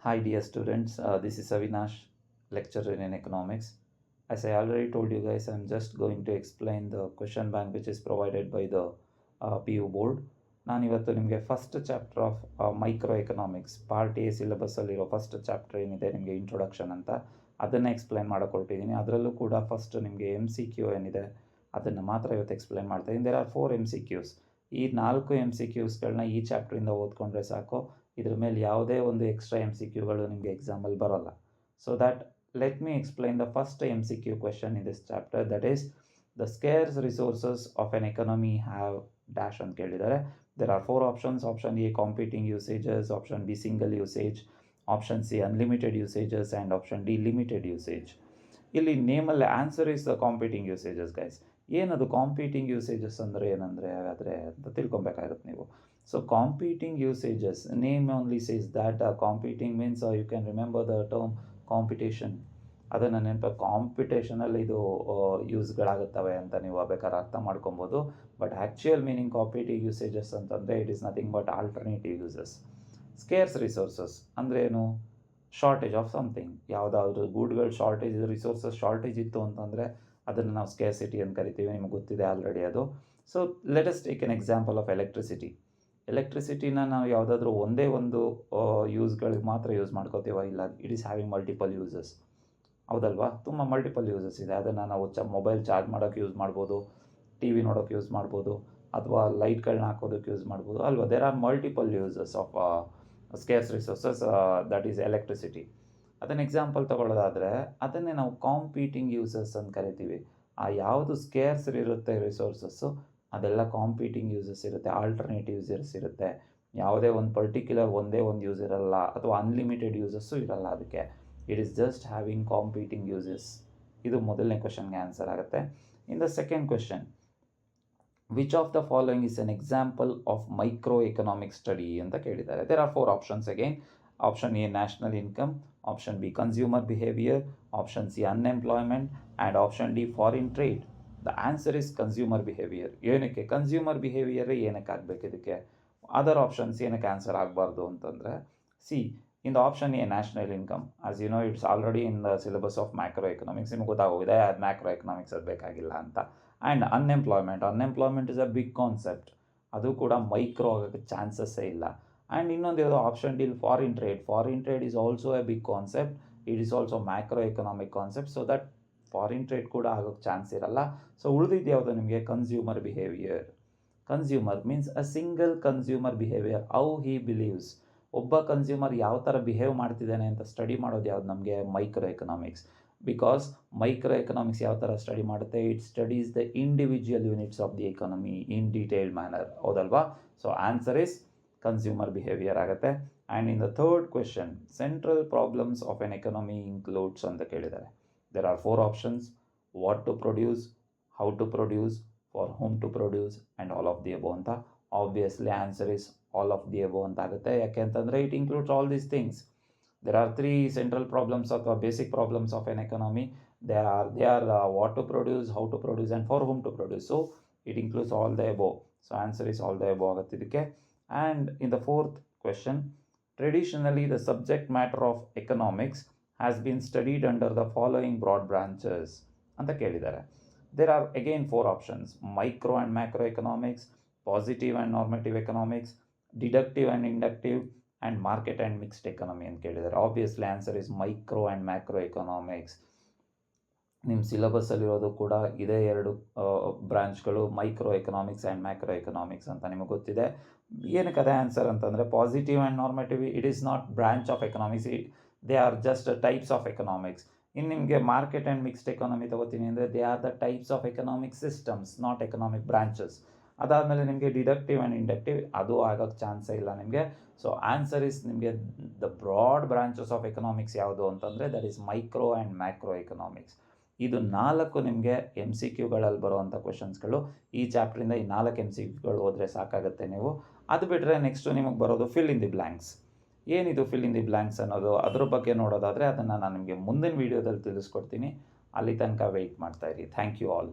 Hi dear students, this is Avinash, lecturer in economics. As I already told you guys, I'm just going to explain the question bank which is provided by the PU board. ನಾನು ಇವತ್ತು ನಿಮಗೆ first chapter of microeconomics part A ಸಿಲೆಬಸ್ಸಲ್ಲಿರೋ first chapter ಏನಿದೆ ನಿಮಗೆ introduction ಅಂತ ಅದನ್ನು explain ಮಾಡೋಕೊಟ್ಟಿದ್ದೀನಿ. ಅದರಲ್ಲೂ ಕೂಡ ಫಸ್ಟ್ ನಿಮಗೆ MCQ ಏನಿದೆ ಅದನ್ನು ಮಾತ್ರ ಇವತ್ತು ಎಕ್ಸ್ಪ್ಲೈನ್ ಮಾಡ್ತಾಯಿದ್ದೀನಿ. There are 4 MCQs. ಈ 4 MCQsಗಳನ್ನ ಈ ಚಾಪ್ಟ್ರಿಂದ ಓದ್ಕೊಂಡ್ರೆ ಸಾಕು. ಇದ್ರ ಮೇಲೆ ಯಾವುದೇ ಒಂದು ಎಕ್ಸ್ಟ್ರಾ MCQಗಳು ನಿಮಗೆ ಎಕ್ಸಾಮಲ್ಲಿ ಬರೋಲ್ಲ. So that let me explain the first MCQ question in this chapter, that is the scarce resources of an economy have dash ಅಂತ ಕೇಳಿದ್ದಾರೆ. There are 4 options. Option A competing usages, option B single usage, option C unlimited usages and option D limited usage. ಇಲ್ಲಿ ನೇಮಲ್ಲಿ answer is the competing usages guys. ಏನದು competing usages ಅಂದರೆ ಏನಂದರೆ ಹಾಗಾದರೆ ಅಂತ ತಿಳ್ಕೊಬೇಕಾಗುತ್ತೆ ನೀವು. So competing usages, name only says that competing means you can remember the term competition. ಅದನ್ನು ನೆನಪು ಕಾಂಪಿಟೇಷನಲ್ಲಿ ಇದು ಯೂಸ್ಗಳಾಗುತ್ತವೆ ಅಂತ ನೀವು ಬೇಕಾದ್ರೆ ಅರ್ಥ ಮಾಡ್ಕೊಬೋದು. But actual meaning competitive usages ಅಂತಂದರೆ it is nothing but alternative uses. Scarce resources ಅಂದರೆ ಏನು? Shortage of something. ಯಾವುದಾದ್ರೂ ಗೂಡ್ಗಳು ಶಾರ್ಟೇಜ್, ರಿಸೋರ್ಸಸ್ ಶಾರ್ಟೇಜ್ ಇತ್ತು ಅಂತಂದರೆ ಅದನ್ನು ನಾವು ಸ್ಕೇರ್ಸಿಟಿ ಅಂತ ಕರಿತೀವಿ. ನಿಮಗೆ ಗೊತ್ತಿದೆ ಆಲ್ರೆಡಿ ಅದು. So let us take an example of electricity. ಎಲೆಕ್ಟ್ರಿಸಿಟಿನ ನಾವು ಯಾವುದಾದ್ರೂ ಒಂದೇ ಒಂದು ಯೂಸ್ಗಳಿಗೆ ಮಾತ್ರ ಯೂಸ್ ಮಾಡ್ಕೋತೀವ? ಇಲ್ಲ, it is having multiple uses. ಹೌದಲ್ವಾ? ತುಂಬ ಮಲ್ಟಿಪಲ್ ಯೂಸಸ್ ಇದೆ. ಅದನ್ನು ನಾವು ಮೊಬೈಲ್ ಚಾರ್ಜ್ ಮಾಡೋಕ್ಕೆ ಯೂಸ್ ಮಾಡ್ಬೋದು, TV ನೋಡೋಕ್ಕೆ ಯೂಸ್ ಮಾಡ್ಬೋದು, ಅಥವಾ ಲೈಟ್ಗಳನ್ನ ಹಾಕೋದಕ್ಕೆ ಯೂಸ್ ಮಾಡ್ಬೋದು ಅಲ್ವಾ? There are multiple uses of scarce resources, that is electricity. ಅದನ್ನು ಎಕ್ಸಾಂಪಲ್ ತೊಗೊಳ್ಳೋದಾದರೆ ಅದನ್ನೇ ನಾವು ಕಾಂಪೀಟಿಂಗ್ ಯೂಸಸ್ ಅಂತ ಕರಿತೀವಿ. ಆ ಯಾವುದು ಸ್ಕೇರ್ಸ್ ಇರುತ್ತೆ ರಿಸೋರ್ಸಸ್ಸು ಅದೆಲ್ಲ ಕಾಂಪೀಟಿಂಗ್ ಯೂಸಸ್ ಇರುತ್ತೆ, ಆಲ್ಟರ್ನೇಟಿವ್ ಯೂಸಸ್ ಇರುತ್ತೆ. ಯಾವುದೇ ಒಂದು ಪರ್ಟಿಕ್ಯುಲರ್ ಒಂದೇ ಒಂದು ಯೂಸ್ ಇರಲ್ಲ, ಅಥವಾ ಅನ್ಲಿಮಿಟೆಡ್ ಯೂಸಸ್ಸು ಇರಲ್ಲ. ಅದಕ್ಕೆ it is just having competing uses. ಇದು ಮೊದಲನೇ ಕ್ವೆಶನ್ಗೆ ಆನ್ಸರ್ ಆಗುತ್ತೆ. In the second question, which of the following is an example of microeconomic study ಅಂತ ಕೇಳಿದ್ದಾರೆ. There are 4 options again. Option A national income, option B consumer behaviour, option C unemployment and option D foreign trade. The answer is consumer behaviour. ಏನಕ್ಕೆ consumer ಬಿಹೇವಿಯರೇ ಏನಕ್ಕೆ ಆಗಬೇಕು ಇದಕ್ಕೆ? Other options ಏನಕ್ಕೆ answer ಆಗಬಾರ್ದು ಅಂತಂದರೆ, C in the option A national income, as you know it's already in the syllabus of macro economics. ನಿಮ್ಗೆ ಗೊತ್ತಾಗೋಗಿದೆ ಅದು ಮ್ಯಾಕ್ರೋ ಎಕನಾಮಿಕ್ಸ್ ಅದು ಬೇಕಾಗಿಲ್ಲ ಅಂತ. And unemployment is a big concept. ಅದು ಕೂಡ ಮೈಕ್ರೋ ಆಗೋಕ್ಕೆ ಚಾನ್ಸಸ್ಸೇ ಇಲ್ಲ. ಆ್ಯಂಡ್ ಇನ್ನೊಂದು ಯಾವುದು option D foreign trade is also a big concept. It is also macro economic concept. So that foreign trade ಕೂಡ ಆಗೋಕ್ಕೆ ಚಾನ್ಸ್ ಇರಲ್ಲ. ಸೊ ಉಳಿದಿದ್ದು ಯಾವುದು ನಿಮಗೆ? Consumer behaviour. Consumer means a single consumer behaviour, how he believes. ಒಬ್ಬ consumer ಯಾವ ಥರ behave ಮಾಡ್ತಿದ್ದಾನೆ ಅಂತ ಸ್ಟಡಿ ಮಾಡೋದು ಯಾವುದು ನಮಗೆ? Microeconomics. Because microeconomics ಯಾವ ಥರ ಸ್ಟಡಿ ಮಾಡುತ್ತೆ? It studies the individual units of the economy in detailed manner. ಹೌದಲ್ವಾ? So answer is consumer behaviour ಆಗುತ್ತೆ. And in the third question, central problems of an economy includes ಅಂತ ಕೇಳಿದ್ದಾರೆ. There are 4 options: what to produce, how to produce, for whom to produce and all of the above ಅಂತ. Obviously answer is all of the above ಅಂತ ಆಗುತ್ತೆ. ಯಾಕೆ ಅಂತಂದರೆ it includes all these things. There are 3 central problems ಅಥವಾ basic problems of an economy. They are what to produce, how to produce and for whom to produce. So it includes all the above. So answer is all the above ಆಗುತ್ತೆ ಇದಕ್ಕೆ. And in the fourth question, traditionally the subject matter of economics has been studied under the following broad branches ಅಂತ ಕೇಳಿದ್ದಾರೆ. There are again 4 options: micro and macro economics, positive and normative economics, deductive and inductive, and market and mixed economy ಅಂತ ಕೇಳಿದ್ದಾರೆ. Obviously answer is micro and macro economics. ನಿಮ್ಮ ಸಿಲೆಬಸ್ಸಲ್ಲಿರೋದು ಕೂಡ ಇದೇ 2 ಬ್ರಾಂಚ್ಗಳು, micro economics and macro economics ಅಂತ ನಿಮಗೆ ಗೊತ್ತಿದೆ. ಏನಕ್ಕೆ ಅದೇ ಆನ್ಸರ್ ಅಂತಂದರೆ, positive and normative it is not branch of economics, they are just types of economics. ಇನ್ನು ನಿಮಗೆ ಮಾರ್ಕೆಟ್ ಆ್ಯಂಡ್ ಮಿಕ್ಸ್ಡ್ ಎಕಾನಮಿ ತಗೋತೀನಿ ಅಂದರೆ they are the types of economic systems, not economic branches. ಅದಾದಮೇಲೆ ನಿಮಗೆ ಡಿಡಕ್ಟಿವ್ ಆ್ಯಂಡ್ ಇಂಡಕ್ಟಿವ್ ಅದು ಆಗೋಕ್ಕೆ ಚಾನ್ಸೇ ಇಲ್ಲ ನಿಮಗೆ. ಸೊ ಆನ್ಸರ್ ಇಸ್ ನಿಮಗೆ the broad branches of economics ಯಾವುದು ಅಂತಂದರೆ that is micro and macro economics. ಇದು 4 ನಿಮಗೆ MCQಗಳಲ್ಲಿ ಬರುವಂಥ ಕ್ವೆಶನ್ಸ್ಗಳು. ಈ ಚಾಪ್ಟ್ರಿಂದ ಈ 4 MCQಗಳು ಹೋದರೆ ಸಾಕಾಗುತ್ತೆ ನೀವು. ಅದು ಬಿಟ್ಟರೆ ನೆಕ್ಸ್ಟು ನಿಮಗೆ ಬರೋದು ಫಿಲ್ ಇನ್ ದಿ ಬ್ಲ್ಯಾಂಕ್ಸ್. ಏನಿದು ಫಿಲ್ ಇನ್ ದಿ ಬ್ಲ್ಯಾಂಕ್ಸ್ ಅನ್ನೋದು, ಅದ್ರ ಬಗ್ಗೆ ನೋಡೋದಾದರೆ ಅದನ್ನು ನಾನು ನಿಮಗೆ ಮುಂದಿನ ವೀಡಿಯೋದಲ್ಲಿ ತಿಳಿಸ್ಕೊಡ್ತೀನಿ. ಅಲ್ಲಿ ತನಕ ವೆಯ್ಟ್ ಮಾಡ್ತಾಯಿರಿ. Thank you all.